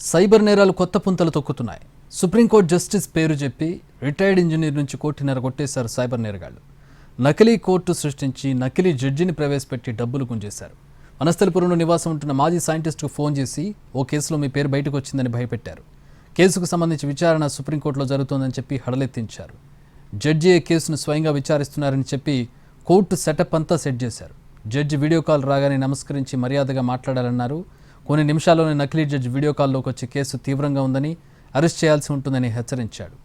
Cyber నేరాలు కొత్త పుంతలు తొక్కుతున్నాయి. సుప్రీంకోర్టు జస్టిస్ పేరు చెప్పి రిటైర్డ్ ఇంజనీర్ నుంచి కోటిన్నర కొట్టేశారు సైబర్ నేరగాళ్లు. నకిలీ కోర్టు సృష్టించి నకిలీ జడ్జిని ప్రవేశపెట్టి డబ్బులు గుంజేశారు. వనస్థలిపురంలో నివాసం ఉంటున్న మాజీ సైంటిస్టుకు ఫోన్ చేసి ఓ కేసులో మీ పేరు బయటకు వచ్చిందని భయపెట్టారు. కేసుకు సంబంధించి విచారణ సుప్రీంకోర్టులో జరుగుతోందని చెప్పి హడలెత్తించారు. జడ్జి కేసును స్వయంగా విచారిస్తున్నారని చెప్పి కోర్టు సెటప్ అంతా సెట్ చేశారు. జడ్జి వీడియో కాల్ రాగానే నమస్కరించి మర్యాదగా మాట్లాడాలన్నారు. కొన్ని నిమిషాల్లోనే నకిలీ జడ్జి వీడియో కాల్లోకి వచ్చి కేసు తీవ్రంగా ఉందని, అరెస్ట్ చేయాల్సి ఉంటుందని హెచ్చరించాడు.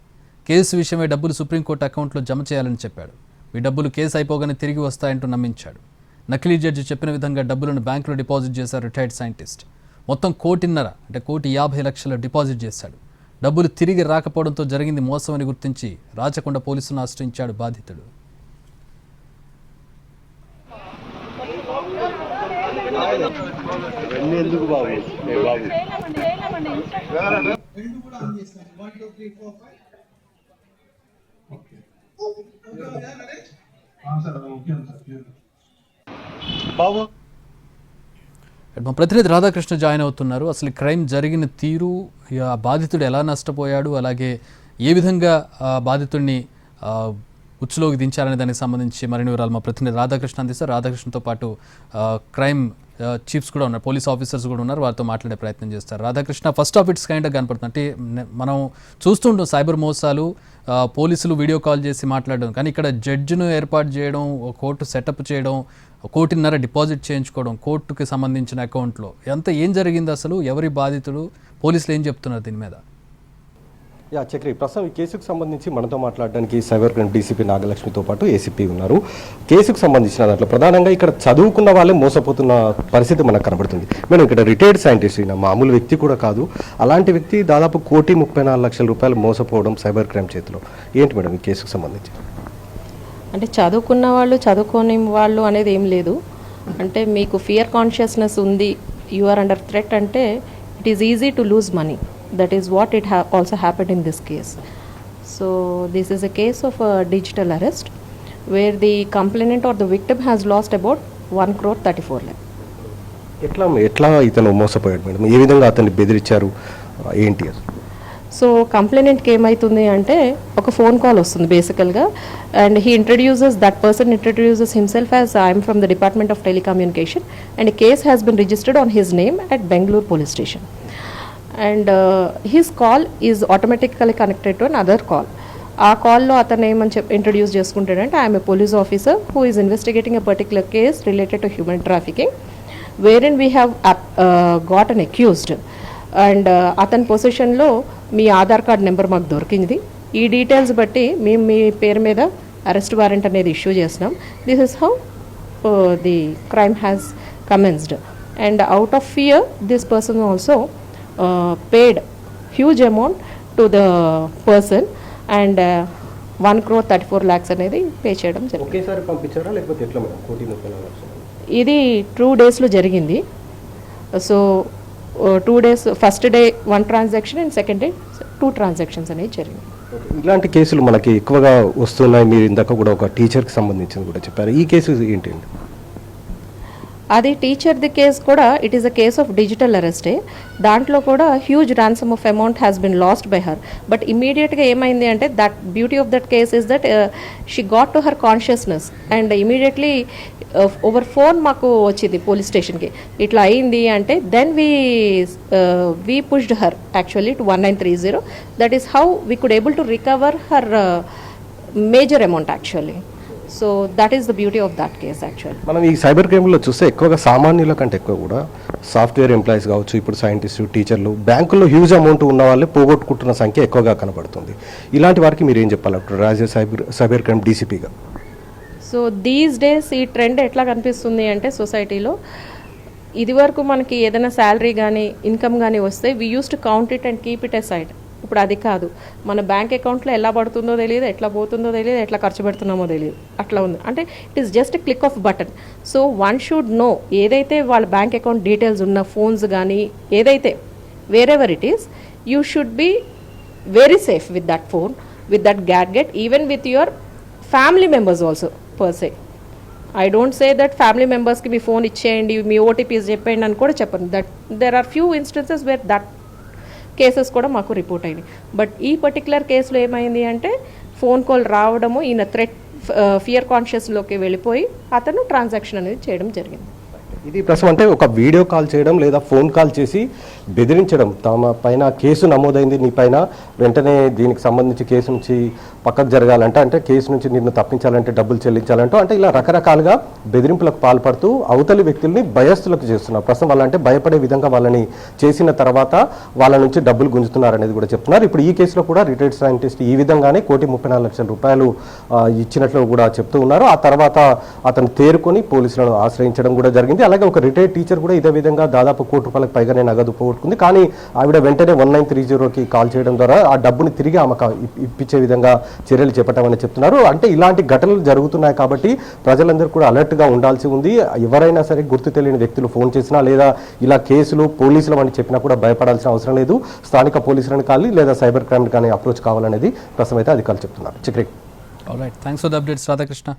కేసు విషయమై డబ్బులు సుప్రీంకోర్టు అకౌంట్లో జమ చేయాలని చెప్పాడు. ఈ డబ్బులు కేసు అయిపోగానే తిరిగి వస్తాయంటూ నమ్మించాడు. నకిలీ జడ్జి చెప్పిన విధంగా డబ్బులను బ్యాంకులో డిపాజిట్ చేశారు రిటైర్డ్ సైంటిస్ట్. మొత్తం 1,50,00,000 డిపాజిట్ చేశాడు. డబ్బులు తిరిగి రాకపోవడంతో జరిగింది మోసమని గుర్తించి రాచకొండ పోలీసులను ఆశ్రయించాడు బాధితుడు. మా ప్రతినిధి రాధాకృష్ణ జాయిన్ అవుతున్నారు. అసలు క్రైమ్ జరిగిన తీరు, ఆ బాధితుడు ఎలా నష్టపోయాడు, అలాగే ఏ విధంగా బాధితుడిని ఉచ్చులోకి దించారనే దానికి సంబంధించి మరిన్ని వివరాలు మా ప్రతినిధి రాధాకృష్ణ అందిస్తారు. రాధాకృష్ణతో పాటు క్రైమ్ చీఫ్స్ కూడా ఉన్నారు, పోలీస్ ఆఫీసర్స్ కూడా ఉన్నారు. వారితో మాట్లాడే ప్రయత్నం చేస్తారు. రాధాకృష్ణ, ఫస్ట్ ఆఫ్ ఇట్స్ కైండ్గా కనపడుతుంది. అంటే మనం చూస్తుంటాం సైబర్ మోసాలు, పోలీసులు వీడియో కాల్ చేసి మాట్లాడడం, కానీ ఇక్కడ జడ్జిను ఏర్పాటు చేయడం, కోర్టు సెటప్ చేయడం, 1,50,00,000 డిపాజిట్ చేయించుకోవడం కోర్టుకి సంబంధించిన అకౌంట్లో, ఏం జరిగింది అసలు? ఎవరి బాధితుడు? పోలీసులు ఏం చెప్తున్నారు దీని మీద? చక్రి, ప్రస్తుతం ఈ కేసుకు సంబంధించి మనతో మాట్లాడడానికి సైబర్ క్రైమ్ డీసీపీ నాగలక్ష్మితో పాటు ఏసీపీ ఉన్నారు. కేసుకు సంబంధించిన దాంట్లో ప్రధానంగా ఇక్కడ చదువుకున్న వాళ్ళే మోసపోతున్న పరిస్థితి మనకు కనబడుతుంది. మేడం, ఇక్కడ రిటైర్డ్ సైంటిస్ట్, ఈయన మామూలు వ్యక్తి కూడా కాదు. అలాంటి వ్యక్తి దాదాపు 1,34,00,000 మోసపోవడం సైబర్ క్రైమ్ చేతిలో. ఏంటి మేడం ఈ కేసుకు సంబంధించి? అంటే చదువుకున్న వాళ్ళు, చదువుకోని వాళ్ళు అనేది ఏం లేదు. అంటే మీకు ఫియర్ కాన్షియస్నెస్ ఉంది, యు ఆర్ అండర్ థ్రెట్ అంటే it is easy to lose money. That is what it also happened in this case. So this is a case of a digital arrest where the complainant or the victim has lost about 1,34,00,000. ఎట్లా ఇతను మోసపోయాడు madam? ఏ విధంగా అతన్ని బెదిరించారు, ఏంటి? So కంప్లైనెంట్కి ఏమవుతుంది అంటే ఒక phone call వస్తుంది బేసికల్గా, and he introduces, that person introduces himself as I'm from the department of telecommunication and case has been registered on his name at Bengaluru police station. And his call is automatically connected to another call. ఆ కాల్లో అతను ఏమని introduce చేసుకుంటాడంటే, I'm a police officer who is investigating a particular case related to human trafficking where we have got an accused, and అతని పొజిషన్లో మీ Aadhaar card number మాకు దొరికింది. ఈ డీటెయిల్స్ బట్టి మేము మీ పేరు మీద అరెస్ట్ వారెంట్ అనేది ఇష్యూ చేసినాం. This is how the crime has commenced. And out of fear this person also paid huge amount to the person and 1,34,00,000 అనేది పే చేయడం జరిగింది. ఒకేసారి పంపించారా లేకపోతే ఎట్లా మేడం? 1,34,00,000 ఇది 2 డేస్లో జరిగింది. So 2 days, first day 1 transaction and second day 2 transactions అనేవి జరిగింది. ఇలాంటి కేసులు మనకి ఎక్కువగా వస్తున్నాయి. మీరు ఇందాక కూడా ఒక టీచర్కి సంబంధించింది కూడా చెప్పారు. ఈ కేసు ఏంటండి? అది టీచర్ది కేసు కూడా it is a case of digital అరెస్టే. దాంట్లో కూడా huge ransom of amount has been lost by her. But ఇమీడియట్గా ఏమైంది అంటే, that beauty of that case is that she got to her consciousness and immediately over phone మాకు వచ్చింది police స్టేషన్కి, ఇట్లా అయింది అంటే. Then we pushed her actually to 1930. That is how we could able to recover her major amount actually. So that is the beauty of that case actually. మనం ఈ cyber క్రైమ్లో చూస్తే ఎక్కువగా సామాన్యుల కంటే ఎక్కువ కూడా సాఫ్ట్వేర్ ఎంప్లాయీస్ కావచ్చు, ఇప్పుడు సైంటిస్టు, టీచర్లు, బ్యాంకుల్లో హ్యూజ్ అమౌంట్ ఉన్న వాళ్ళే పోగొట్టుకుంటున్న సంఖ్య ఎక్కువగా కనబడుతుంది. ఇలాంటి వారికి మీరు ఏం చెప్పాలి రాజే సైబర్ క్రైమ్ డీసీపీగా? సో దీస్ డేస్ ఈ ట్రెండ్ ఎట్లా కనిపిస్తుంది అంటే సొసైటీలో, ఇదివరకు మనకి ఏదైనా శాలరీ కానీ ఇన్కమ్ కానీ వస్తే we use to count it and keep it a side. ఇప్పుడు అది కాదు. మన బ్యాంక్ అకౌంట్లో ఎలా పడుతుందో తెలియదు, ఎట్లా పోతుందో తెలియదు, ఎట్లా ఖర్చు పెడుతున్నామో తెలియదు, అట్లా ఉంది. అంటే it is just click of button. So one should know, ఏదైతే వాళ్ళ బ్యాంక్ అకౌంట్ డీటెయిల్స్ ఉన్న ఫోన్స్ కానీ ఏదైతే wherever it is, you should be very safe with that phone, with that gadget, even with your family members also per se. I don't say that family మెంబర్స్కి మీ phone ఇచ్చేయండి, మీ OTPs చెప్పండి అని కూడా చెప్పండి. That there are few instances where that cases కూడా మాకు report అయినాయి. బట్ ఈ పర్టికులర్ కేసులో ఏమైంది అంటే ఫోన్ కాల్ రావడము, ఈయన ఫియర్ కాన్షియస్లోకి వెళ్ళిపోయి అతను ట్రాన్సాక్షన్ అనేది చేయడం జరిగింది. ఇది ప్రశ్న అంటే ఒక వీడియో కాల్ చేయడం లేదా ఫోన్ కాల్ చేసి బెదిరించడం, తమ పైన కేసు నమోదైంది నీ పైన, వెంటనే దీనికి సంబంధించి కేసు నుంచి పక్కకు జరగాలంటే, అంటే కేసు నుంచి నిన్ను తప్పించాలంటే డబ్బులు చెల్లించాలంటూ, అంటే ఇలా రకరకాలుగా బెదిరింపులకు పాల్పడుతూ అవతలి వ్యక్తుల్ని భయస్థులకు చేస్తున్నారు. ప్రస్తుతం వాళ్ళంటే భయపడే విధంగా వాళ్ళని చేసిన తర్వాత వాళ్ళ నుంచి డబ్బులు గుంజుతున్నారు అనేది కూడా చెప్తున్నారు. ఇప్పుడు ఈ కేసులో కూడా రిటైర్డ్ సైంటిస్ట్ ఈ విధంగానే ₹1,34,00,000 ఇచ్చినట్లు కూడా చెప్తూ ఉన్నారు. ఆ తర్వాత అతను తేరుకొని పోలీసులను ఆశ్రయించడం కూడా జరిగింది. అలాగే ఒక రిటైర్డ్ టీచర్ కూడా ఇదే విధంగా దాదాపు ₹1,00,00,000 పైగానే నగదు పోగొట్టుకుంది. కానీ ఆవిడ వెంటనే 1930కి కాల్ చేయడం ద్వారా ఆ డబ్బుని తిరిగి ఆమెకు ఇప్పించే విధంగా చర్యలు చేపట్టామని చెప్తున్నారు. అంటే ఇలాంటి ఘటనలు జరుగుతున్నాయి కాబట్టి ప్రజలందరూ కూడా అలర్ట్గా ఉండాల్సి ఉంది. ఎవరైనా సరే గుర్తు తెలియని వ్యక్తులు ఫోన్ చేసినా లేదా ఇలా కేసులు పోలీసులు అని చెప్పినా కూడా భయపడాల్సిన అవసరం లేదు. స్థానిక పోలీసులను కానీ లేదా సైబర్ క్రైమ్ కానీ అప్రోచ్ కావాలనేది ప్రస్తుతం అయితే అధికారులు చెప్తున్నారు. Chakri. Alright, thanks for the updates Radhakrishna.